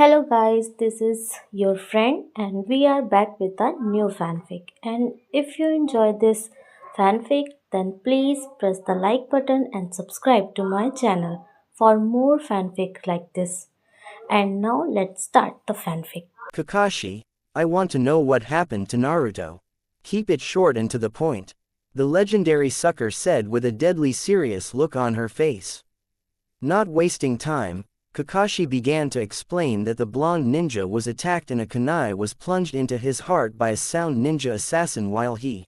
Hello guys, this is your friend and we are back with a new fanfic. And if you enjoy this fanfic, then please press the like button and subscribe to my channel for more fanfic like this. And now let's start the fanfic. Kakashi, I want to know what happened to Naruto. Keep it short and to the point. The legendary sucker said with a deadly serious look on her face. Not wasting time, Kakashi began to explain that the blonde ninja was attacked and a kunai was plunged into his heart by a sound ninja assassin while he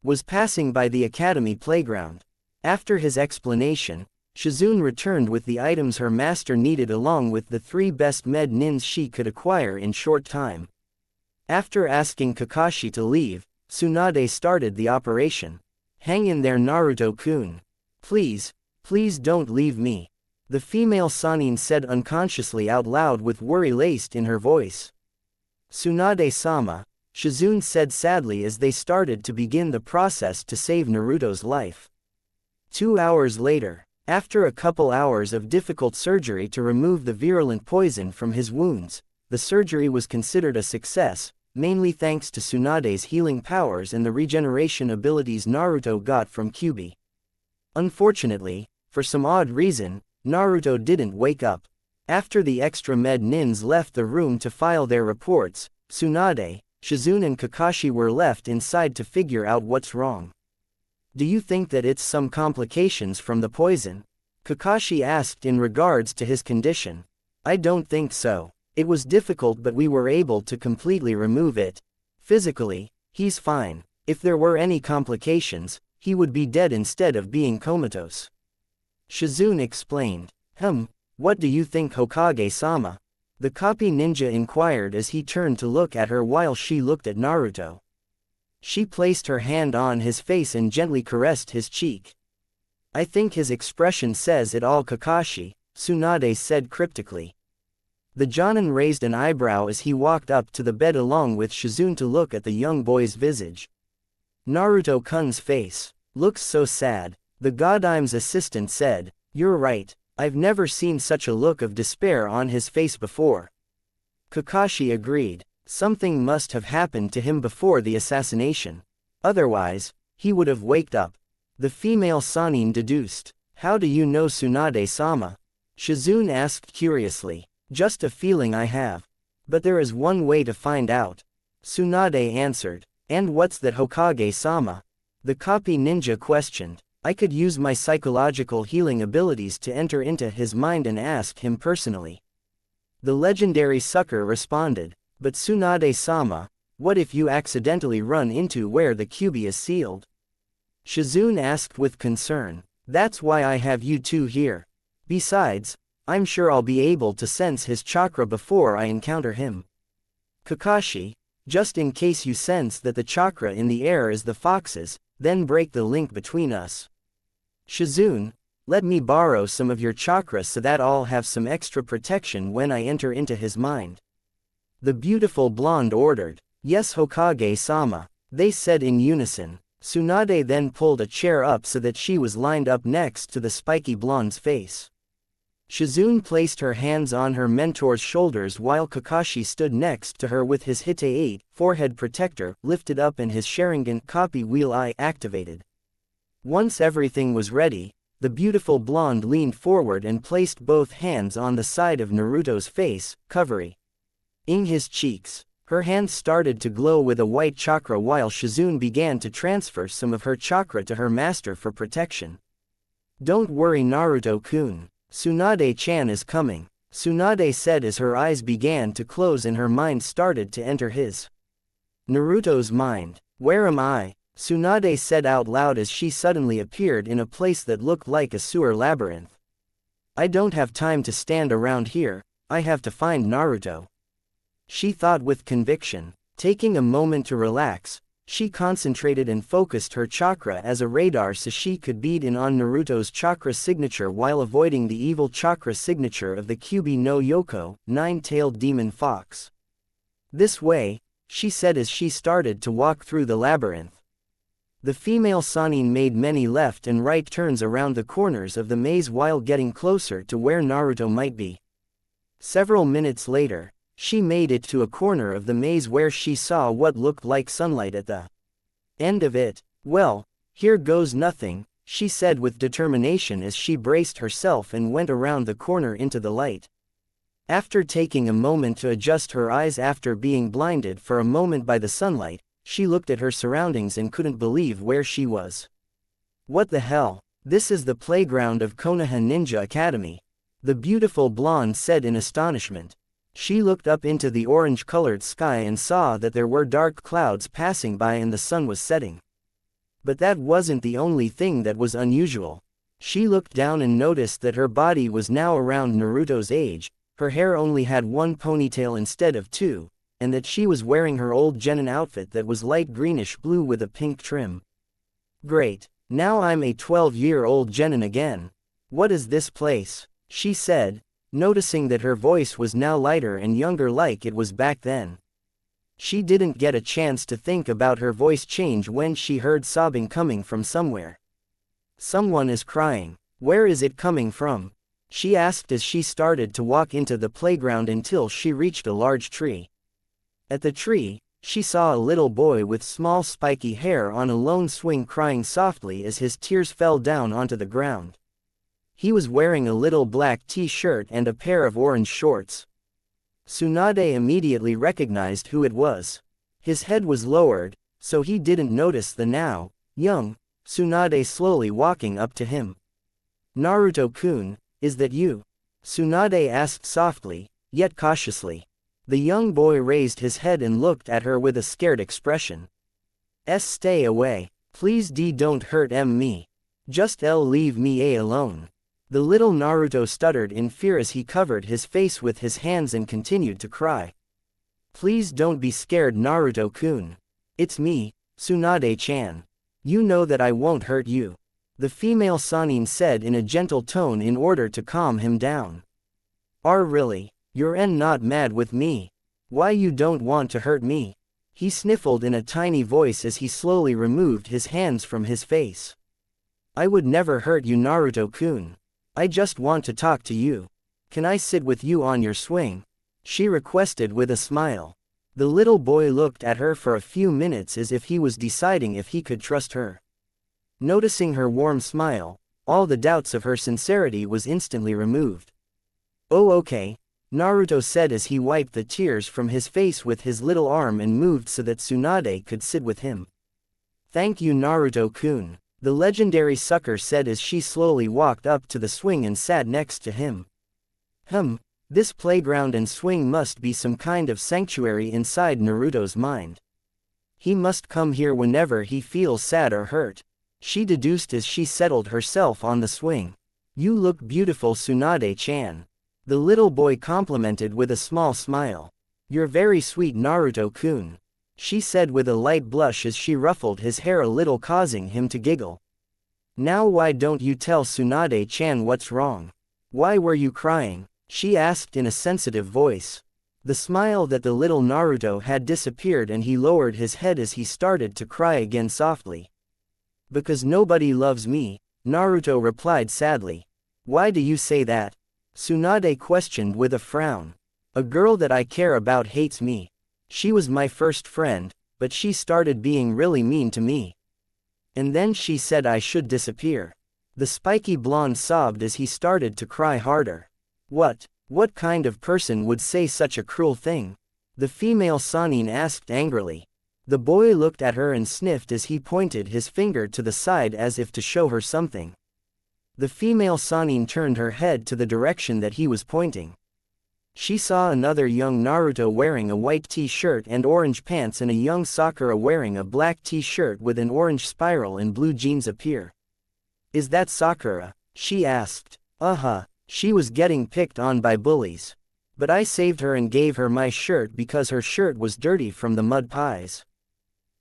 was passing by the academy playground. After his explanation, Shizune returned with the items her master needed along with the three best med nins she could acquire in short time. After asking Kakashi to leave, Tsunade started the operation. Hang in there, Naruto-kun. Please don't leave me. The female Sanin said unconsciously out loud with worry laced in her voice. Tsunade-sama, Shizune said sadly as they started to begin the process to save Naruto's life. 2 hours later, after a couple hours of difficult surgery to remove the virulent poison from his wounds, the surgery was considered a success, mainly thanks to Tsunade's healing powers and the regeneration abilities Naruto got from Kyuubi. Unfortunately, for some odd reason, Naruto didn't wake up. After the extra med nins left the room to file their reports, Tsunade, Shizune and Kakashi were left inside to figure out what's wrong. Do you think that it's some complications from the poison? Kakashi asked in regards to his condition. I don't think so. It was difficult but we were able to completely remove it. Physically, he's fine. If there were any complications, he would be dead instead of being comatose. Shizune explained. What do you think, Hokage-sama? The copy ninja inquired as he turned to look at her while she looked at Naruto. She placed her hand on his face and gently caressed his cheek. I think his expression says it all, Kakashi, Tsunade said cryptically. The Jonin raised an eyebrow as he walked up to the bed along with Shizune to look at the young boy's visage. Naruto-kun's face looks so sad. The Godime's assistant said, You're right, I've never seen such a look of despair on his face before. Kakashi agreed. Something must have happened to him before the assassination. Otherwise, he would have waked up. The female Sanin deduced. How do you know, Tsunade-sama? Shizune asked curiously. Just a feeling I have. But there is one way to find out. Tsunade answered. And what's that, Hokage-sama? The copy ninja questioned. I could use my psychological healing abilities to enter into his mind and ask him personally. The legendary sucker responded. But Tsunade-sama, what if you accidentally run into where the Kyuubi is sealed? Shizune asked with concern. That's why I have you two here. Besides, I'm sure I'll be able to sense his chakra before I encounter him. Kakashi, just in case you sense that the chakra in the air is the fox's, then break the link between us. Shizune, let me borrow some of your chakra so that I'll have some extra protection when I enter into his mind. The beautiful blonde ordered. Yes, Hokage-sama, they said in unison. Tsunade then pulled a chair up so that she was lined up next to the spiky blonde's face. Shizune placed her hands on her mentor's shoulders while Kakashi stood next to her with his Hite-8 forehead protector lifted up and his Sharingan copy wheel eye activated. Once everything was ready, the beautiful blonde leaned forward and placed both hands on the side of Naruto's face, covering his cheeks. Her hands started to glow with a white chakra while Shizune began to transfer some of her chakra to her master for protection. Don't worry, Naruto-kun. Tsunade-chan is coming, Tsunade said as her eyes began to close and her mind started to enter his. Naruto's mind. Where am I? Tsunade said out loud as she suddenly appeared in a place that looked like a sewer labyrinth. I don't have time to stand around here, I have to find Naruto. She thought with conviction. Taking a moment to relax, she concentrated and focused her chakra as a radar so she could bead in on Naruto's chakra signature while avoiding the evil chakra signature of the Kyuubi no Yoko, nine-tailed demon fox. This way, she said as she started to walk through the labyrinth. The female Sanin made many left and right turns around the corners of the maze while getting closer to where Naruto might be. Several minutes later, she made it to a corner of the maze where she saw what looked like sunlight at the end of it. Well, here goes nothing, she said with determination as she braced herself and went around the corner into the light. After taking a moment to adjust her eyes after being blinded for a moment by the sunlight, she looked at her surroundings and couldn't believe where she was. What the hell? This is the playground of Konoha Ninja Academy, the beautiful blonde said in astonishment. She looked up into the orange-colored sky and saw that there were dark clouds passing by and the sun was setting. But that wasn't the only thing that was unusual. She looked down and noticed that her body was now around Naruto's age, her hair only had one ponytail instead of two, and that she was wearing her old genin outfit that was light greenish blue with a pink trim. Great, now I'm a 12-year-old genin again. What is this place? She said, noticing that her voice was now lighter and younger like it was back then. She didn't get a chance to think about her voice change when she heard sobbing coming from somewhere. Someone is crying. Where is it coming from? She asked as she started to walk into the playground until she reached a large tree. At the tree, she saw a little boy with small spiky hair on a lone swing crying softly as his tears fell down onto the ground. He was wearing a little black t-shirt and a pair of orange shorts. Tsunade immediately recognized who it was. His head was lowered, so he didn't notice the now young Tsunade slowly walking up to him. Naruto-kun, is that you? Tsunade asked softly, yet cautiously. The young boy raised his head and looked at her with a scared expression. Stay away. Please don't hurt me. Just leave me alone. The little Naruto stuttered in fear as he covered his face with his hands and continued to cry. Please don't be scared, Naruto-kun. It's me, Tsunade-chan. You know that I won't hurt you. The female Sannin said in a gentle tone in order to calm him down. Really? You're not mad with me? Why you don't want to hurt me? He sniffled in a tiny voice as he slowly removed his hands from his face. I would never hurt you, Naruto-kun. I just want to talk to you. Can I sit with you on your swing? She requested with a smile. The little boy looked at her for a few minutes as if he was deciding if he could trust her. Noticing her warm smile, all the doubts of her sincerity was instantly removed. Oh okay, Naruto said as he wiped the tears from his face with his little arm and moved so that Tsunade could sit with him. Thank you, Naruto-kun, the legendary sucker said as she slowly walked up to the swing and sat next to him. This playground and swing must be some kind of sanctuary inside Naruto's mind. He must come here whenever he feels sad or hurt, she deduced as she settled herself on the swing. You look beautiful, Tsunade-chan. The little boy complimented with a small smile. You're very sweet, Naruto-kun, she said with a light blush as she ruffled his hair a little, causing him to giggle. Now why don't you tell Tsunade-chan what's wrong? Why were you crying? She asked in a sensitive voice. The smile that the little Naruto had disappeared and he lowered his head as he started to cry again softly. Because nobody loves me, Naruto replied sadly. Why do you say that? Tsunade questioned with a frown. A girl that I care about hates me. She was my first friend, but she started being really mean to me. And then she said I should disappear. The spiky blonde sobbed as he started to cry harder. What kind of person would say such a cruel thing? The female Sannin asked angrily. The boy looked at her and sniffed as he pointed his finger to the side as if to show her something. The female Sannin turned her head to the direction that he was pointing. She saw another young Naruto wearing a white t-shirt and orange pants and a young Sakura wearing a black t-shirt with an orange spiral and blue jeans appear. Is that Sakura? She asked. She was getting picked on by bullies. But I saved her and gave her my shirt because her shirt was dirty from the mud pies.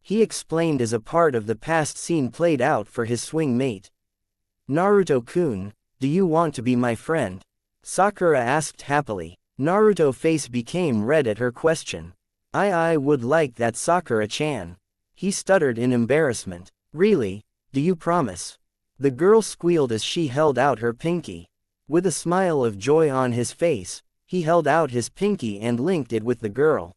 He explained as a part of the past scene played out for his swing mate. Naruto-kun, do you want to be my friend? Sakura asked happily. Naruto's face became red at her question. I would like that, Sakura-chan. He stuttered in embarrassment. Really? Do you promise? The girl squealed as she held out her pinky. With a smile of joy on his face, He held out his pinky and linked it with the girl.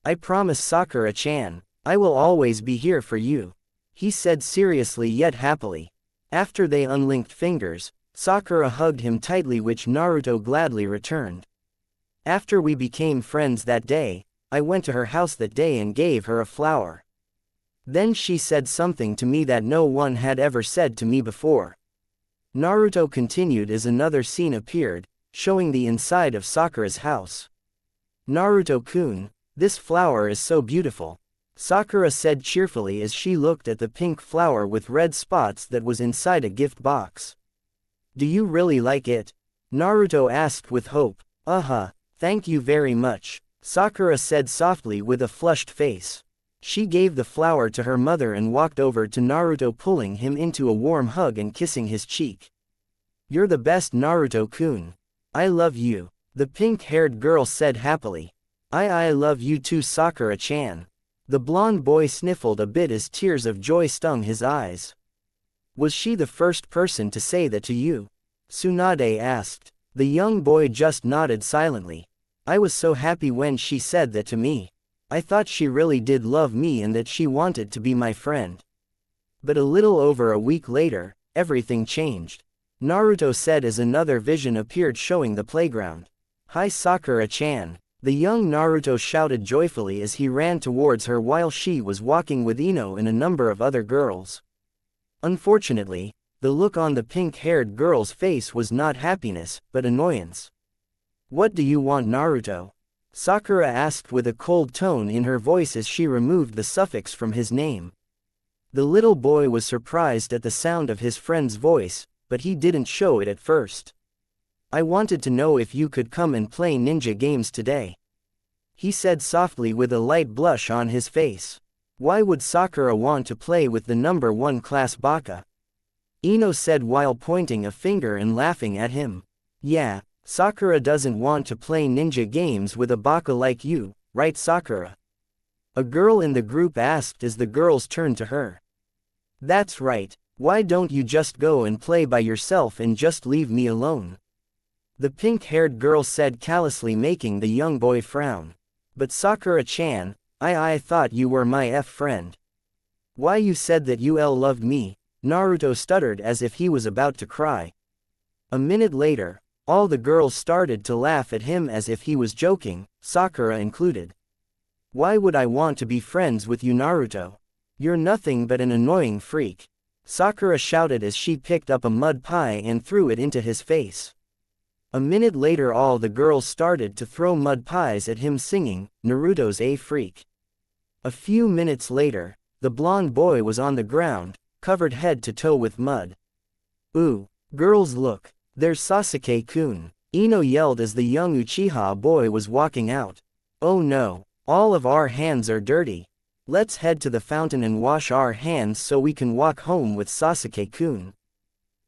"I promise Sakura-chan, I will always be here for you," he said seriously yet happily. After they unlinked fingers, Sakura hugged him tightly, which Naruto gladly returned. "After we became friends that day, I went to her house that day and gave her a flower. Then she said something to me that no one had ever said to me before." Naruto continued as another scene appeared, showing the inside of Sakura's house. "Naruto-kun, this flower is so beautiful," Sakura said cheerfully as she looked at the pink flower with red spots that was inside a gift box. "Do you really like it?" Naruto asked with hope. Thank you very much," Sakura said softly with a flushed face. She gave the flower to her mother and walked over to Naruto, pulling him into a warm hug and kissing his cheek. "You're the best, Naruto-kun. I love you," the pink-haired girl said happily. I love you too, Sakura-chan." The blonde boy sniffled a bit as tears of joy stung his eyes. "Was she the first person to say that to you?" Tsunade asked. The young boy just nodded silently. "I was so happy when she said that to me. I thought she really did love me and that she wanted to be my friend." But a little over a week later, everything changed. Naruto said as another vision appeared, showing the playground. "Hi, Sakura-chan." The young Naruto shouted joyfully as he ran towards her while she was walking with Ino and a number of other girls. Unfortunately, the look on the pink-haired girl's face was not happiness, but annoyance. "What do you want, Naruto?" Sakura asked with a cold tone in her voice as she removed the suffix from his name. The little boy was surprised at the sound of his friend's voice, but he didn't show it at first. "I wanted to know if you could come and play ninja games today," he said softly with a light blush on his face. Why would Sakura want to play with the number 1 class baka? Ino said while pointing a finger and laughing at him. "Yeah, Sakura doesn't want to play ninja games with a baka like you, right, Sakura?" a girl in the group asked as the girls turned to her. "That's right, why don't you just go and play by yourself and just leave me alone?" the pink-haired girl said callously, making the young boy frown. "But Sakura-chan, I thought you were my friend." "Why you said that you loved me?" Naruto stuttered as if he was about to cry. A minute later, all the girls started to laugh at him as if he was joking, Sakura included. "Why would I want to be friends with you, Naruto? You're nothing but an annoying freak," Sakura shouted as she picked up a mud pie and threw it into his face. A minute later, all the girls started to throw mud pies at him, singing, "Naruto's a freak." A few minutes later, the blonde boy was on the ground, covered head to toe with mud. "Ooh, girls, look, there's Sasuke-kun," Ino yelled as the young Uchiha boy was walking out. "Oh no, all of our hands are dirty. Let's head to the fountain and wash our hands so we can walk home with Sasuke-kun,"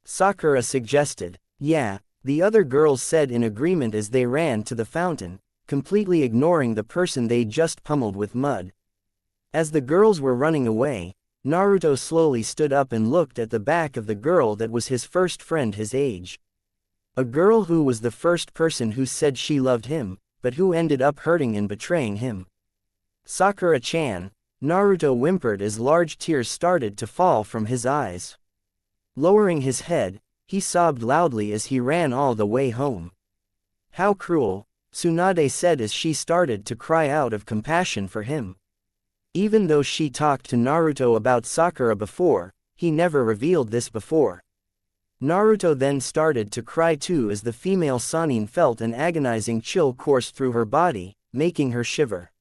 Sakura suggested. "Yeah," the other girls said in agreement as they ran to the fountain, completely ignoring the person they just pummeled with mud. As the girls were running away, Naruto slowly stood up and looked at the back of the girl that was his first friend his age. A girl who was the first person who said she loved him, but who ended up hurting and betraying him. "Sakura-chan," Naruto whimpered as large tears started to fall from his eyes. Lowering his head, he sobbed loudly as he ran all the way home. "How cruel," Tsunade said as she started to cry out of compassion for him. Even though she talked to Naruto about Sakura before, he never revealed this before. Naruto then started to cry too as the female Sannin felt an agonizing chill course through her body, making her shiver.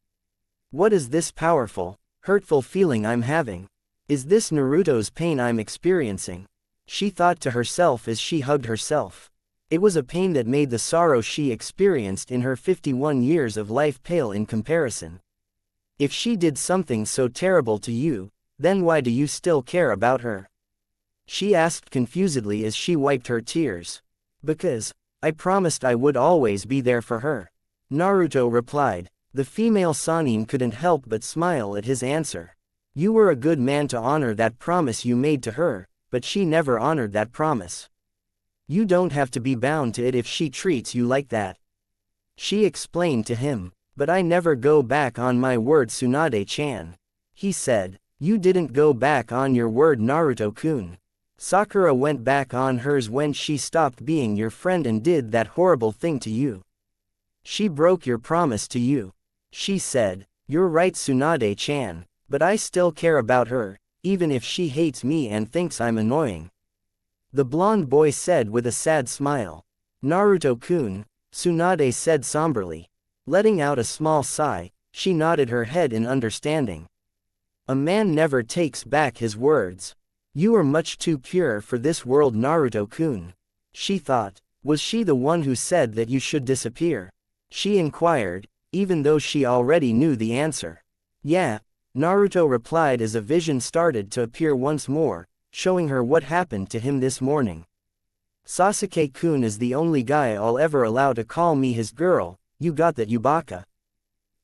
"What is this powerful, hurtful feeling I'm having? Is this Naruto's pain I'm experiencing?" she thought to herself as she hugged herself. It was a pain that made the sorrow she experienced in her 51 years of life pale in comparison. If she did something so terrible to you, then why do you still care about her? She asked confusedly as she wiped her tears. "Because I promised I would always be there for her," Naruto replied. The female Sannin couldn't help but smile at his answer. "You were a good man to honor that promise you made to her, but she never honored that promise. You don't have to be bound to it if she treats you like that." She explained to him. But I never go back on my word, Tsunade-chan. He said. You didn't go back on your word, Naruto-kun. Sakura went back on hers when she stopped being your friend and did that horrible thing to you. She broke your promise to you. She said. You're right, Tsunade-chan, but I still care about her, even if she hates me and thinks I'm annoying. The blonde boy said with a sad smile. Naruto-kun, Tsunade said somberly. Letting out a small sigh, she nodded her head in understanding. A man never takes back his words. You are much too pure for this world, Naruto-kun. She thought. Was she the one who said that you should disappear? She inquired, even though she already knew the answer. Yeah, Naruto replied as a vision started to appear once more, showing her what happened to him this morning. Sasuke-kun is the only guy I'll ever allow to call me his girl. You got that, Yubaka?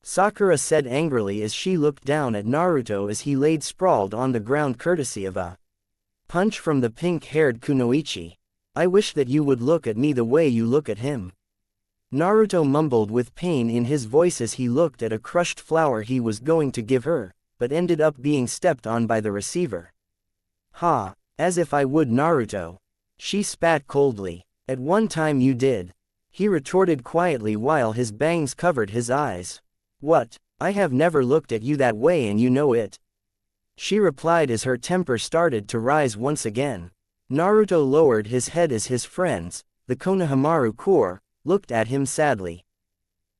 Sakura said angrily as she looked down at Naruto as he laid sprawled on the ground courtesy of a punch from the pink-haired Kunoichi. I wish that you would look at me the way you look at him. Naruto mumbled with pain in his voice as he looked at a crushed flower he was going to give her, but ended up being stepped on by the receiver. Ha, as if I would, Naruto. She spat coldly. At one time you did. He retorted quietly while his bangs covered his eyes. What? I have never looked at you that way and you know it. She replied as her temper started to rise once again. Naruto lowered his head as his friends, the Konohamaru Corps, looked at him sadly.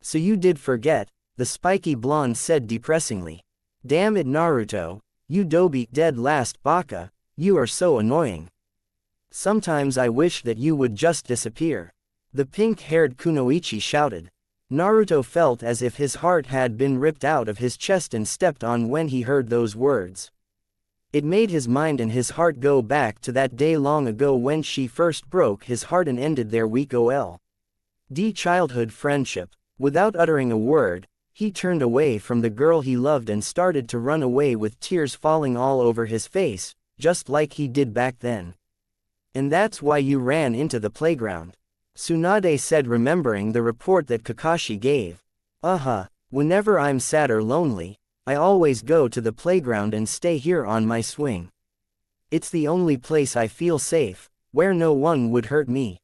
So you did forget, the spiky blonde said depressingly. Damn it, Naruto, you dobe dead last baka, you are so annoying. Sometimes I wish that you would just disappear. The pink-haired Kunoichi shouted. Naruto felt as if his heart had been ripped out of his chest and stepped on when he heard those words. It made his mind and his heart go back to that day long ago when she first broke his heart and ended their weak childhood friendship. Without uttering a word, he turned away from the girl he loved and started to run away with tears falling all over his face, just like he did back then. And that's why you ran into the playground. Tsunade said, remembering the report that Kakashi gave. Whenever I'm sad or lonely, I always go to the playground and stay here on my swing. It's the only place I feel safe, where no one would hurt me.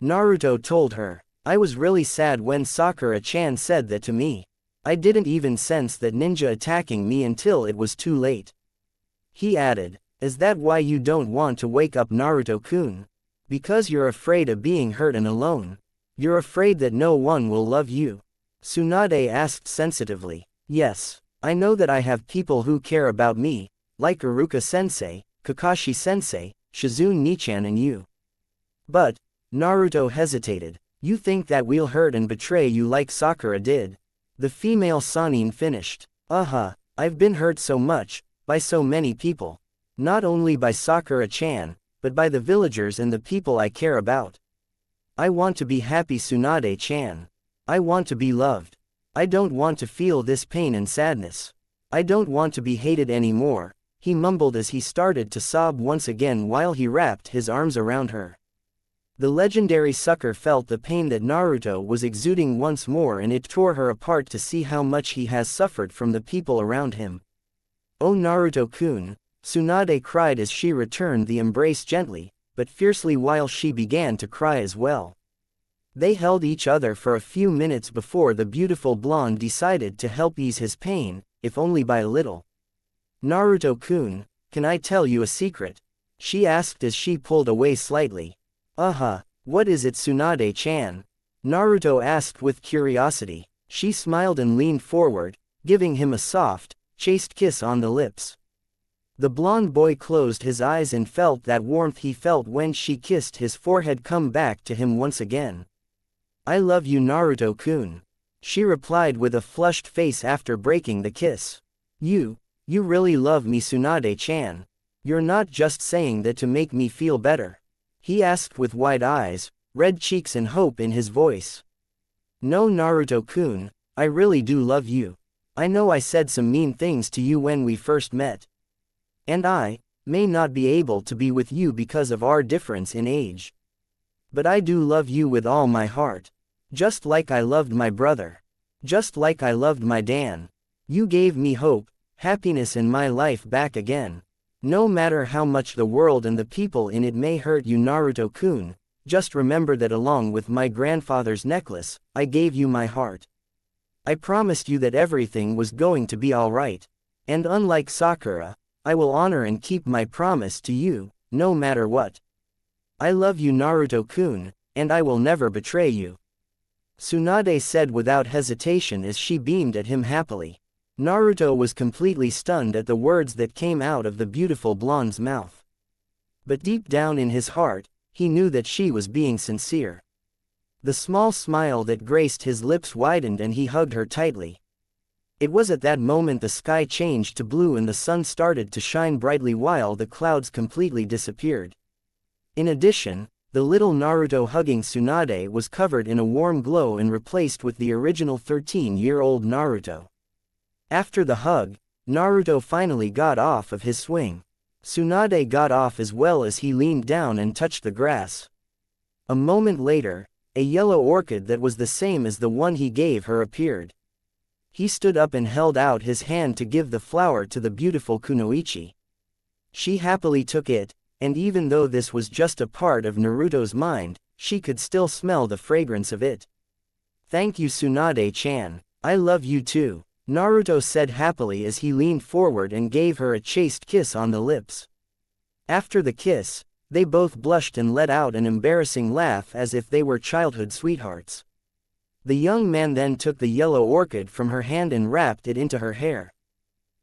Naruto told her. I was really sad when Sakura-chan said that to me. I didn't even sense that ninja attacking me until it was too late. He added, is that why you don't want to wake up, Naruto-kun? Because you're afraid of being hurt and alone. You're afraid that no one will love you. Tsunade asked sensitively. Yes, I know that I have people who care about me, like Iruka-sensei, Kakashi-sensei, Shizune-nichan and you. But, Naruto hesitated. You think that we'll hurt and betray you like Sakura did? The female Sannin finished. I've been hurt so much, by so many people. Not only by Sakura-chan, but by the villagers and the people I care about. I want to be happy, Tsunade-chan. I want to be loved. I don't want to feel this pain and sadness. I don't want to be hated anymore, he mumbled as he started to sob once again while he wrapped his arms around her. The legendary sucker felt the pain that Naruto was exuding once more, and it tore her apart to see how much he has suffered from the people around him. Oh Naruto-kun, Tsunade cried as she returned the embrace gently, but fiercely while she began to cry as well. They held each other for a few minutes before the beautiful blonde decided to help ease his pain, if only by a little. Naruto-kun, can I tell you a secret? She asked as she pulled away slightly. What is it, Tsunade-chan? Naruto asked with curiosity. She smiled and leaned forward, giving him a soft, chaste kiss on the lips. The blonde boy closed his eyes and felt that warmth he felt when she kissed his forehead come back to him once again. I love you, Naruto-kun. She replied with a flushed face after breaking the kiss. You really love me, Tsunade-chan. You're not just saying that to make me feel better. He asked with wide eyes, red cheeks and hope in his voice. No, Naruto-kun, I really do love you. I know I said some mean things to you when we first met. And I may not be able to be with you because of our difference in age. But I do love you with all my heart. Just like I loved my brother. Just like I loved my Dan. You gave me hope, happiness in my life back again. No matter how much the world and the people in it may hurt you, Naruto-kun, just remember that along with my grandfather's necklace, I gave you my heart. I promised you that everything was going to be alright. And unlike Sakura, I will honor and keep my promise to you, no matter what. I love you, Naruto-kun, and I will never betray you. Tsunade said without hesitation as she beamed at him happily. Naruto was completely stunned at the words that came out of the beautiful blonde's mouth. But deep down in his heart, he knew that she was being sincere. The small smile that graced his lips widened and he hugged her tightly. It was at that moment the sky changed to blue and the sun started to shine brightly while the clouds completely disappeared. In addition, the little Naruto hugging Tsunade was covered in a warm glow and replaced with the original 13-year-old Naruto. After the hug, Naruto finally got off of his swing. Tsunade got off as well as he leaned down and touched the grass. A moment later, a yellow orchid that was the same as the one he gave her appeared. He stood up and held out his hand to give the flower to the beautiful Kunoichi. She happily took it, and even though this was just a part of Naruto's mind, she could still smell the fragrance of it. Thank you, Tsunade-chan. I love you too, Naruto said happily as he leaned forward and gave her a chaste kiss on the lips. After the kiss, they both blushed and let out an embarrassing laugh as if they were childhood sweethearts. The young man then took the yellow orchid from her hand and wrapped it into her hair.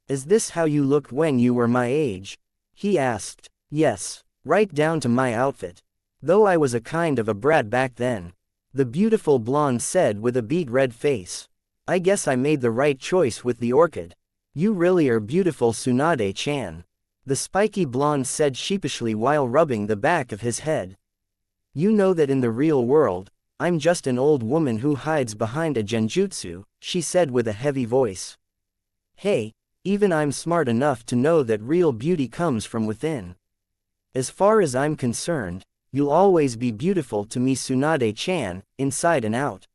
Is this how you looked when you were my age? He asked. Yes, right down to my outfit. Though I was a kind of a brat back then. The beautiful blonde said with a beet red face. I guess I made the right choice with the orchid. You really are beautiful, Tsunade-chan. The spiky blonde said sheepishly while rubbing the back of his head. You know that in the real world, I'm just an old woman who hides behind a genjutsu, she said with a heavy voice. Hey, even I'm smart enough to know that real beauty comes from within. As far as I'm concerned, you'll always be beautiful to me, Tsunade-chan, inside and out.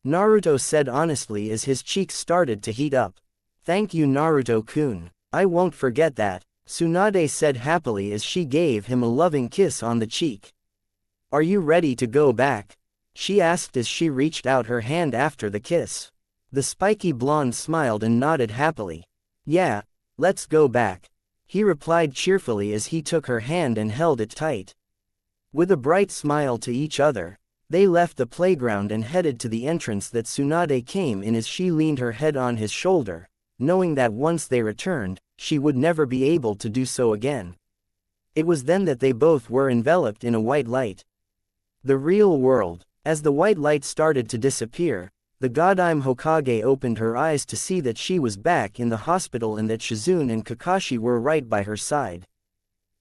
Naruto said honestly as his cheeks started to heat up. Thank you, Naruto-kun. I won't forget that, Tsunade said happily as she gave him a loving kiss on the cheek. Are you ready to go back? She asked as she reached out her hand after the kiss. The spiky blonde smiled and nodded happily. Yeah, let's go back, he replied cheerfully as he took her hand and held it tight. With a bright smile to each other, they left the playground and headed to the entrance that Tsunade came in as she leaned her head on his shoulder, knowing that once they returned, she would never be able to do so again. It was then that they both were enveloped in a white light. The real world. As the white light started to disappear, the Godime Hokage opened her eyes to see that she was back in the hospital and that Shizune and Kakashi were right by her side.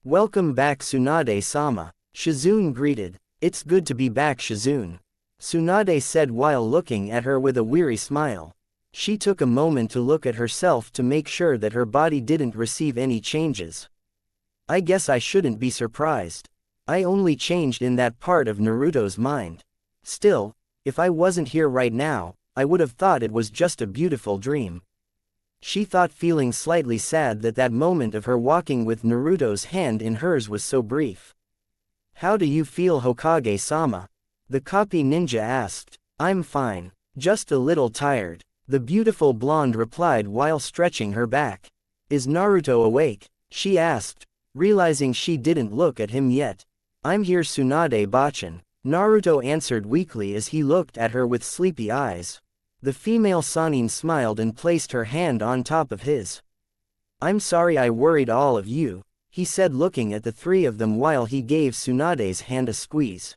Welcome back, Tsunade-sama, Shizune greeted. It's good to be back, Shizune, Tsunade said while looking at her with a weary smile. She took a moment to look at herself to make sure that her body didn't receive any changes. I guess I shouldn't be surprised. I only changed in that part of Naruto's mind. Still, if I wasn't here right now, I would have thought it was just a beautiful dream. She thought, feeling slightly sad that that moment of her walking with Naruto's hand in hers was so brief. How do you feel, Hokage-sama? The copy ninja asked. I'm fine. Just a little tired, the beautiful blonde replied while stretching her back. Is Naruto awake? She asked, realizing she didn't look at him yet. I'm here, Tsunade-bachan, Naruto answered weakly as he looked at her with sleepy eyes. The female Sannin smiled and placed her hand on top of his. I'm sorry I worried all of you, he said looking at the three of them while he gave Tsunade's hand a squeeze.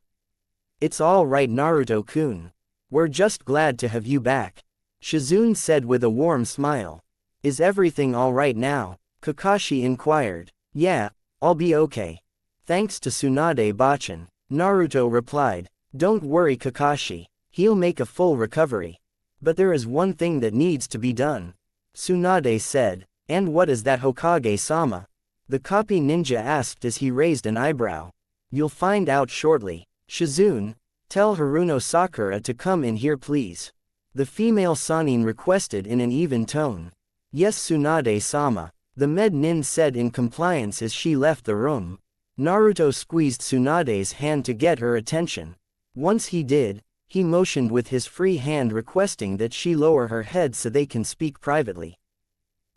It's all right, Naruto-kun. We're just glad to have you back, Shizune said with a warm smile. Is everything all right now? Kakashi inquired. Yeah, I'll be okay. Thanks to Tsunade-bachan, Naruto replied. Don't worry, Kakashi, he'll make a full recovery. But there is one thing that needs to be done, Tsunade said. And what is that, Hokage-sama? The copy ninja asked as he raised an eyebrow. You'll find out shortly, Shizune, Tell Haruno Sakura to come in here please. The female Sanin requested in an even tone. Yes Tsunade-sama, the med nin said in compliance as she left the room. Naruto squeezed Tsunade's hand to get her attention. Once he did, he motioned with his free hand requesting that she lower her head so they can speak privately.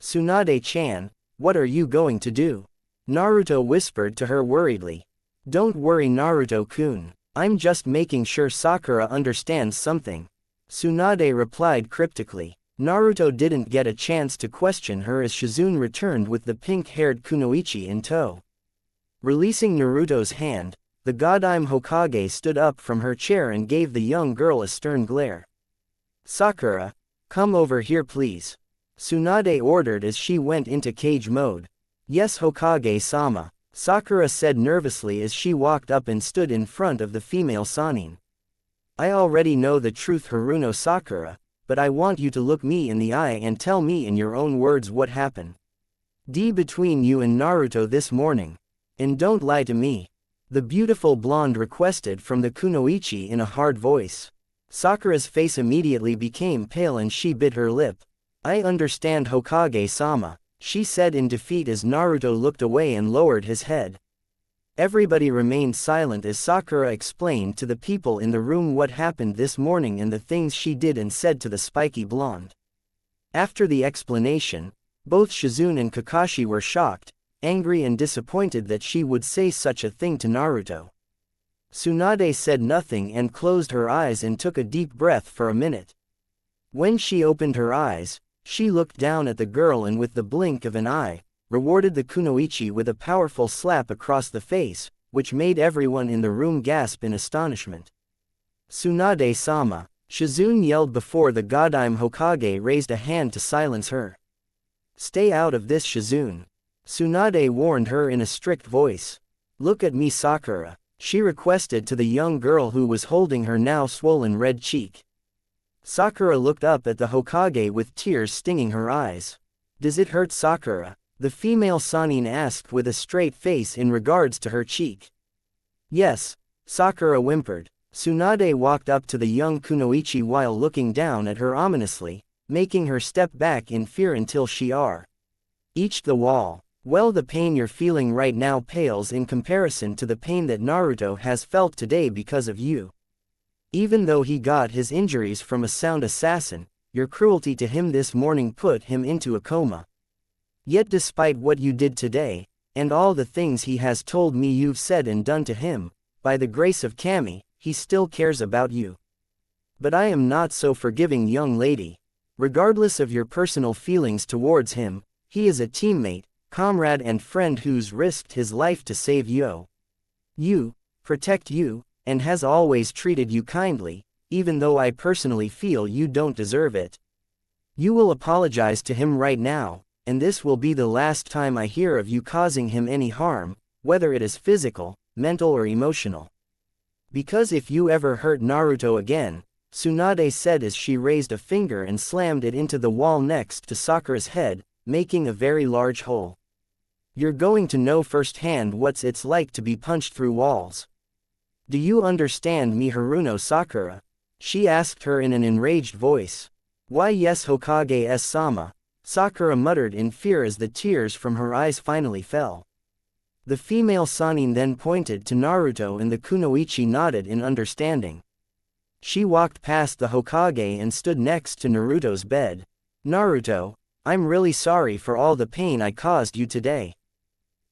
Tsunade-chan, what are you going to do? Naruto whispered to her worriedly. Don't worry Naruto-kun, I'm just making sure Sakura understands something. Tsunade replied cryptically. Naruto didn't get a chance to question her as Shizune returned with the pink-haired Kunoichi in tow. Releasing Naruto's hand, the Godime Hokage stood up from her chair and gave the young girl a stern glare. Sakura, come over here please. Tsunade ordered as she went into cage mode. Yes Hokage-sama, Sakura said nervously as she walked up and stood in front of the female Sanin. I already know the truth Haruno Sakura, but I want you to look me in the eye and tell me in your own words what happened. Between you and Naruto this morning. And don't lie to me. The beautiful blonde requested from the Kunoichi in a hard voice. Sakura's face immediately became pale and she bit her lip. I understand Hokage-sama, she said in defeat as Naruto looked away and lowered his head. Everybody remained silent as Sakura explained to the people in the room what happened this morning and the things she did and said to the spiky blonde. After the explanation, both Shizune and Kakashi were shocked, angry and disappointed that she would say such a thing to Naruto. Tsunade said nothing and closed her eyes and took a deep breath for a minute. When she opened her eyes, she looked down at the girl and with the blink of an eye, rewarded the Kunoichi with a powerful slap across the face, which made everyone in the room gasp in astonishment. Tsunade-sama, Shizune yelled before the Godime Hokage raised a hand to silence her. Stay out of this Shizune. Tsunade warned her in a strict voice. Look at me Sakura, she requested to the young girl who was holding her now swollen red cheek. Sakura looked up at the Hokage with tears stinging her eyes. Does it hurt Sakura? The female Sanin asked with a straight face in regards to her cheek. Yes, Sakura whimpered. Tsunade walked up to the young Kunoichi while looking down at her ominously, making her step back in fear until she reached the wall. Well, the pain you're feeling right now pales in comparison to the pain that Naruto has felt today because of you. Even though he got his injuries from a sound assassin, your cruelty to him this morning put him into a coma. Yet despite what you did today, and all the things he has told me you've said and done to him, by the grace of Kami, he still cares about you. But I am not so forgiving, young lady. Regardless of your personal feelings towards him, he is a teammate, comrade and friend who's risked his life to save you, protect you, and has always treated you kindly, even though I personally feel you don't deserve it. You will apologize to him right now, and this will be the last time I hear of you causing him any harm, whether it is physical, mental or emotional. Because if you ever hurt Naruto again, Tsunade said as she raised a finger and slammed it into the wall next to Sakura's head, making a very large hole. You're going to know firsthand what it's like to be punched through walls. Do you understand me, Haruno Sakura? She asked her in an enraged voice. Why yes Hokage-sama, Sakura muttered in fear as the tears from her eyes finally fell. The female Sanin then pointed to Naruto and the Kunoichi nodded in understanding. She walked past the Hokage and stood next to Naruto's bed. Naruto, I'm really sorry for all the pain I caused you today.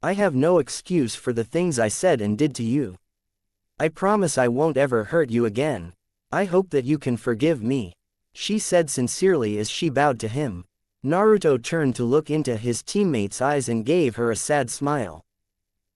I have no excuse for the things I said and did to you. I promise I won't ever hurt you again. I hope that you can forgive me, she said sincerely as she bowed to him. Naruto turned to look into his teammate's eyes and gave her a sad smile.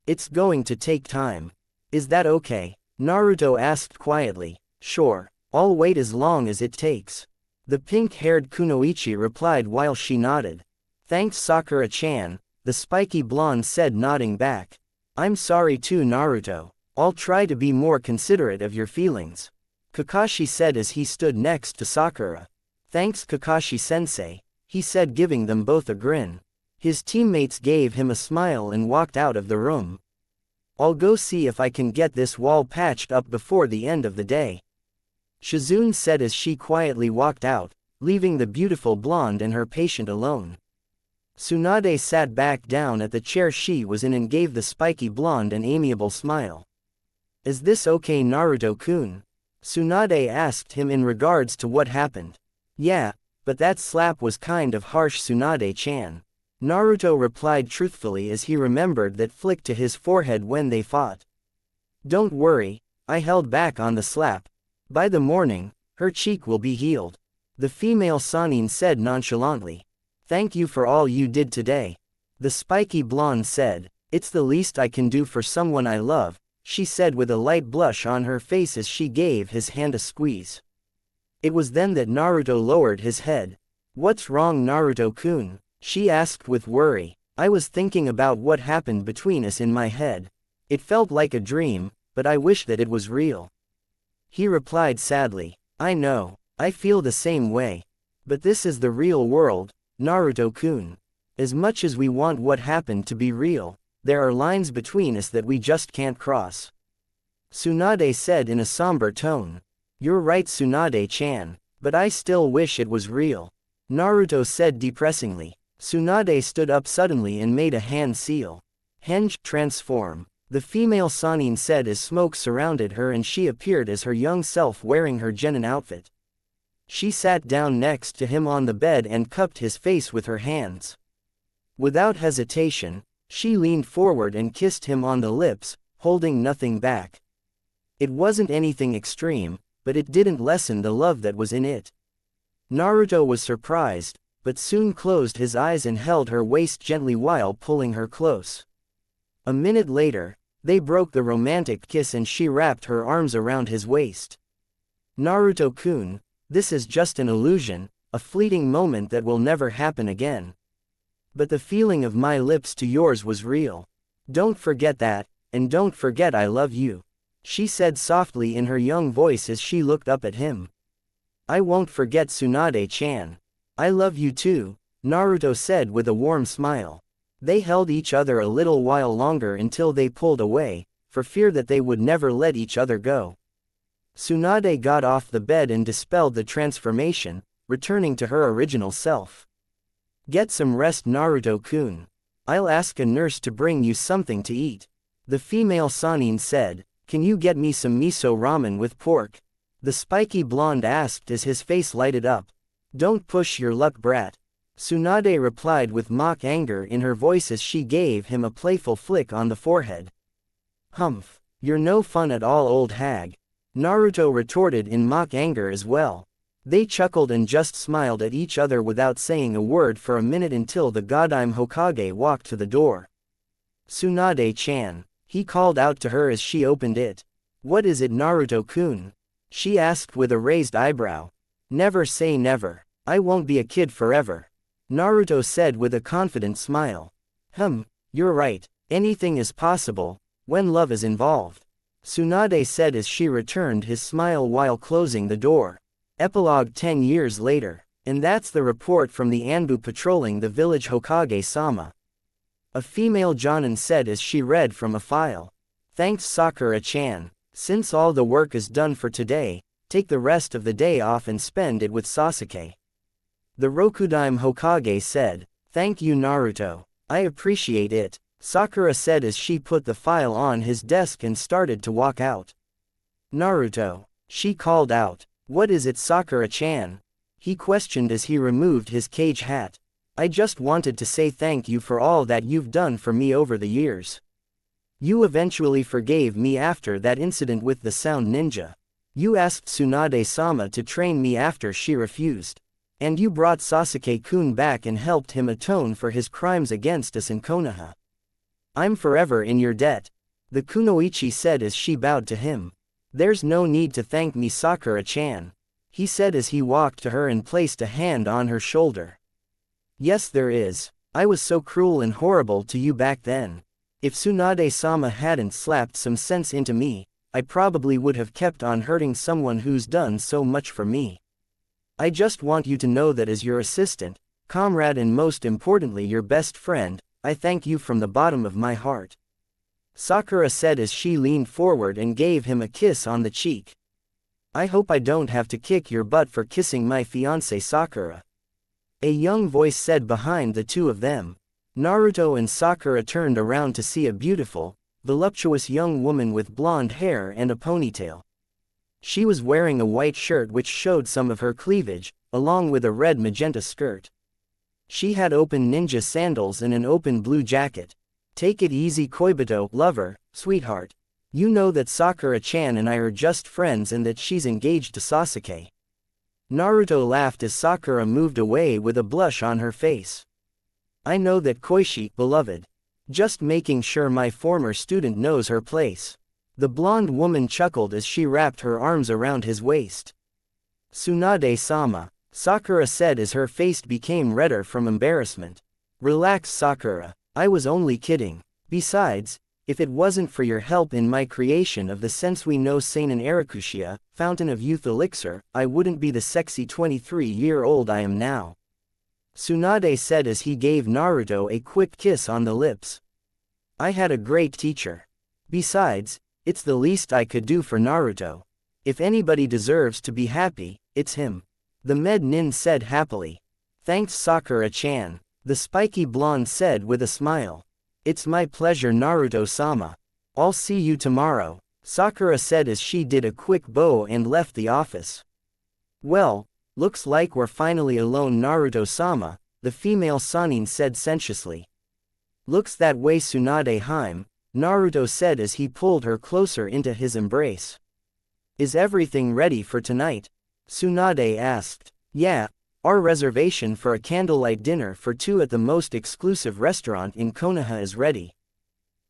It's going to take time. Is that okay? Naruto asked quietly. Sure, I'll wait as long as it takes. The pink-haired Kunoichi replied while she nodded. Thanks Sakura-chan, the spiky blonde said nodding back. I'm sorry too Naruto. I'll try to be more considerate of your feelings. Kakashi said as he stood next to Sakura. Thanks Kakashi-sensei, he said giving them both a grin. His teammates gave him a smile and walked out of the room. I'll go see if I can get this wall patched up before the end of the day. Shizune said as she quietly walked out, leaving the beautiful blonde and her patient alone. Tsunade sat back down at the chair she was in and gave the spiky blonde an amiable smile. Is this okay, Naruto-kun? Tsunade asked him in regards to what happened. Yeah, but that slap was kind of harsh, Tsunade-chan. Naruto replied truthfully as he remembered that flick to his forehead when they fought. Don't worry, I held back on the slap. By the morning, her cheek will be healed. The female Sannin said nonchalantly. Thank you for all you did today. The spiky blonde said, it's the least I can do for someone I love, she said with a light blush on her face as she gave his hand a squeeze. It was then that Naruto lowered his head. What's wrong, Naruto-kun? She asked with worry. I was thinking about what happened between us in my head. It felt like a dream, but I wish that it was real. He replied sadly. I know, I feel the same way. But this is the real world, Naruto-kun. As much as we want what happened to be real, there are lines between us that we just can't cross. Tsunade said in a somber tone. You're right, Tsunade-chan, but I still wish it was real. Naruto said depressingly. Tsunade stood up suddenly and made a hand seal. Henge, transform. The female Sannin said as smoke surrounded her and she appeared as her young self wearing her genin outfit. She sat down next to him on the bed and cupped his face with her hands. Without hesitation, she leaned forward and kissed him on the lips, holding nothing back. It wasn't anything extreme, but it didn't lessen the love that was in it. Naruto was surprised, but soon closed his eyes and held her waist gently while pulling her close. A minute later, they broke the romantic kiss and she wrapped her arms around his waist. Naruto-kun, this is just an illusion, a fleeting moment that will never happen again. But the feeling of my lips to yours was real. Don't forget that, and don't forget I love you, she said softly in her young voice as she looked up at him. I won't forget, Tsunade-chan. I love you too, Naruto said with a warm smile. They held each other a little while longer until they pulled away, for fear that they would never let each other go. Tsunade got off the bed and dispelled the transformation, returning to her original self. Get some rest, Naruto-kun. I'll ask a nurse to bring you something to eat. The female Sannin said, can you get me some miso ramen with pork? The spiky blonde asked as his face lighted up. Don't push your luck, brat. Tsunade replied with mock anger in her voice as she gave him a playful flick on the forehead. Humph, you're no fun at all, old hag. Naruto retorted in mock anger as well. They chuckled and just smiled at each other without saying a word for a minute until the Godime Hokage walked to the door. Tsunade-chan, he called out to her as she opened it. What is it, Naruto-kun? She asked with a raised eyebrow. Never say never. I won't be a kid forever, Naruto said with a confident smile. You're right, anything is possible, when love is involved, Tsunade said as she returned his smile while closing the door. Epilogue 10 years later. And that's the report from the Anbu patrolling the village, Hokage-sama. A female Jonin said as she read from a file. Thanks, Sakura-chan. Since all the work is done for today, take the rest of the day off and spend it with Sasuke. The Rokudime Hokage said, thank you, Naruto. I appreciate it, Sakura said as she put the file on his desk and started to walk out. Naruto, she called out. What is it, Sakura-chan? He questioned as he removed his cage hat. I just wanted to say thank you for all that you've done for me over the years. You eventually forgave me after that incident with the Sound Ninja. You asked Tsunade-sama to train me after she refused. And you brought Sasuke-kun back and helped him atone for his crimes against us in Konoha. I'm forever in your debt, the kunoichi said as she bowed to him. There's no need to thank me, Sakura-chan, he said as he walked to her and placed a hand on her shoulder. Yes, there is. I was so cruel and horrible to you back then. If Tsunade-sama hadn't slapped some sense into me, I probably would have kept on hurting someone who's done so much for me. I just want you to know that as your assistant, comrade and most importantly your best friend, I thank you from the bottom of my heart. Sakura said as she leaned forward and gave him a kiss on the cheek. I hope I don't have to kick your butt for kissing my fiancée Sakura. A young voice said behind the two of them. Naruto and Sakura turned around to see a beautiful, voluptuous young woman with blonde hair and a ponytail. She was wearing a white shirt which showed some of her cleavage, along with a red magenta skirt. She had open ninja sandals and an open blue jacket. Take it easy Koibito, lover, sweetheart. You know that Sakura-chan and I are just friends and that she's engaged to Sasuke. Naruto laughed as Sakura moved away with a blush on her face. I know that Koishi, beloved. Just making sure my former student knows her place. The blonde woman chuckled as she wrapped her arms around his waist. Tsunade-sama, Sakura said as her face became redder from embarrassment. Relax Sakura, I was only kidding. Besides, if it wasn't for your help in my creation of the Sensui no Seinen Arakushia, Fountain of Youth Elixir, I wouldn't be the sexy 23-year-old I am now. Tsunade said as he gave Naruto a quick kiss on the lips. I had a great teacher. Besides, it's the least I could do for Naruto. If anybody deserves to be happy, it's him. The med nin said happily. Thanks Sakura-chan, the spiky blonde said with a smile. It's my pleasure Naruto-sama. I'll see you tomorrow, Sakura said as she did a quick bow and left the office. Well, looks like we're finally alone Naruto-sama, the female Sannin said sensuously. Looks that way Tsunade-hime, Naruto said as he pulled her closer into his embrace. Is everything ready for tonight? Tsunade asked. Yeah, our reservation for a candlelight dinner for two at the most exclusive restaurant in Konoha is ready.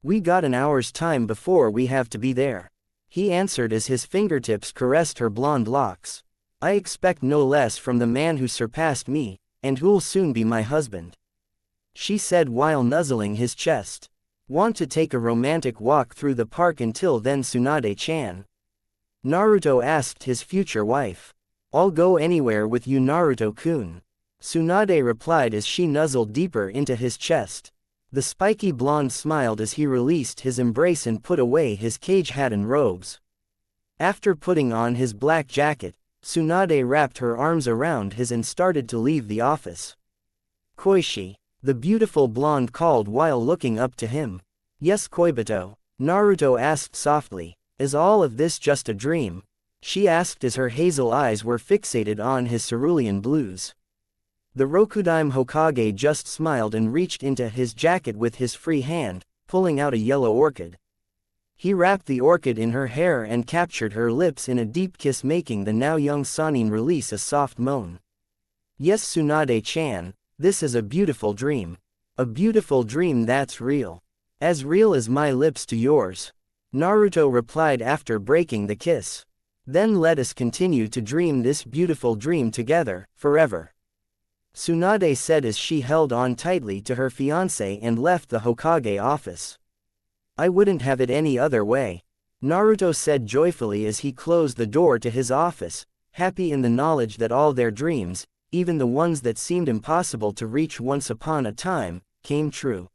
We got an hour's time before we have to be there. He answered as his fingertips caressed her blonde locks. I expect no less from the man who surpassed me, and who'll soon be my husband. She said while nuzzling his chest. Want to take a romantic walk through the park until then Tsunade-chan? Naruto asked his future wife. I'll go anywhere with you Naruto-kun. Tsunade replied as she nuzzled deeper into his chest. The spiky blonde smiled as he released his embrace and put away his cage hat and robes. After putting on his black jacket, Tsunade wrapped her arms around his and started to leave the office. Koishi, the beautiful blonde called while looking up to him. Yes Koibito, Naruto asked softly. Is all of this just a dream? She asked as her hazel eyes were fixated on his cerulean blues. The Rokudaime Hokage just smiled and reached into his jacket with his free hand, pulling out a yellow orchid. He wrapped the orchid in her hair and captured her lips in a deep kiss, making the now young Sannin release a soft moan. Yes Tsunade-chan, this is a beautiful dream. A beautiful dream that's real. As real as my lips to yours. Naruto replied after breaking the kiss. Then let us continue to dream this beautiful dream together, forever. Tsunade said as she held on tightly to her fiancé and left the Hokage office. I wouldn't have it any other way, Naruto said joyfully as he closed the door to his office, happy in the knowledge that all their dreams, even the ones that seemed impossible to reach once upon a time, came true.